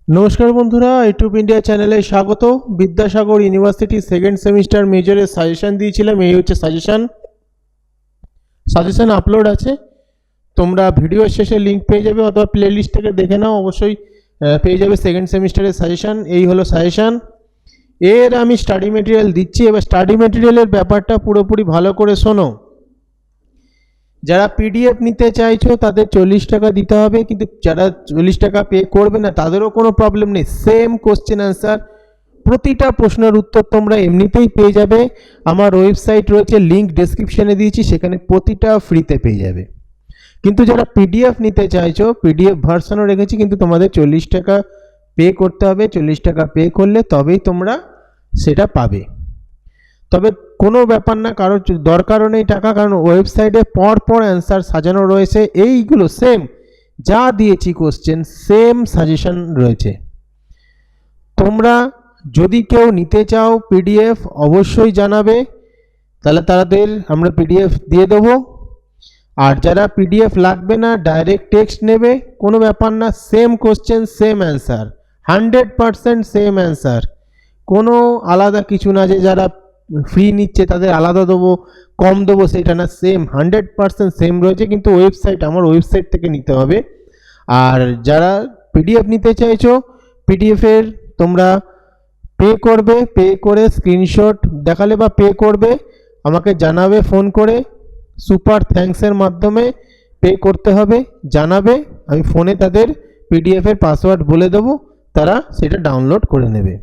নমস্কার বন্ধুরা, YouTube India চ্যানেলে স্বাগত। বিদ্যাসাগর ইউনিভার্সিটি সেকেন্ড সেমিস্টার মেজরের সাজেশন দিয়েছিলাম। এই হচ্ছে সাজেশন আপলোড আছে, তোমরা ভিডিও শেষে লিঙ্ক পেয়ে যাবে অথবা প্লে লিস্ট থেকে দেখে নাও, অবশ্যই পেয়ে যাবে সেকেন্ড সেমিস্টারের সাজেশন। এই হলো সাজেশন, এর আমি স্টাডি মেটেরিয়াল দিচ্ছি। এবার স্টাডি মেটেরিয়ালের ব্যাপারটা পুরোপুরি ভালো করে শোনো। যারা পিডিএফ নিতে চাইছো তাদের 40 টাকা দিতে হবে, কিন্তু যারা 40 টাকা পে করবে না তাদেরও কোনো প্রবলেম নেই। সেম কোশ্চেন অ্যান্সার, প্রতিটা প্রশ্নের উত্তর তোমরা এমনিতেই পেয়ে যাবে। আমার ওয়েবসাইট রয়েছে, লিঙ্ক ডেসক্রিপশনে দিয়েছি, সেখানে প্রতিটা ফ্রিতে পেয়ে যাবে। কিন্তু যারা পিডিএফ নিতে চাইছো, পিডিএফ ভার্সনও রেখেছি, কিন্তু তোমাদের 40 টাকা পে করতে হবে। 40 টাকা পে করলে তবেই তোমরা সেটা পাবে। তবে কোনো ব্যাপার না, কারোর দরকারও নেই টাকা, কারণ ওয়েবসাইটে পর অ্যান্সার সাজানো রয়েছে। এইগুলো সেম যা দিয়েছি কোশ্চেন, সেম সাজেশন রয়েছে। তোমরা যদি কেউ নিতে চাও পিডিএফ অবশ্যই জানাবে, তাহলে তাদের আমরা পিডিএফ দিয়ে দেবো। আর যারা পিডিএফ লাগবে না, ডাইরেক্ট টেক্সট নেবে, কোনো ব্যাপার না। Same question same answer, 100% same answer, কোনো আলাদা কিছু না যে যারা ফ্রি নিচ্ছে তাদের আলাদা দেবো, কম দেবো, সেটা না। সেম 100% সেম রয়েছে, কিন্তু ওয়েবসাইট, আমার ওয়েবসাইট থেকে নিতে হবে। আর যারা পিডিএফ নিতে চাইছো, পিডিএফের তোমরা পে করবে, পে করে স্ক্রিনশট দেখালে বা পে করবে, আমাকে জানাবে ফোন করে, সুপার থ্যাঙ্কসের মাধ্যমে পে করতে হবে, জানাবে। আমি ফোনে তাদের পিডিএফের পাসওয়ার্ড বলে দেবো, তারা সেটা ডাউনলোড করে নেবে।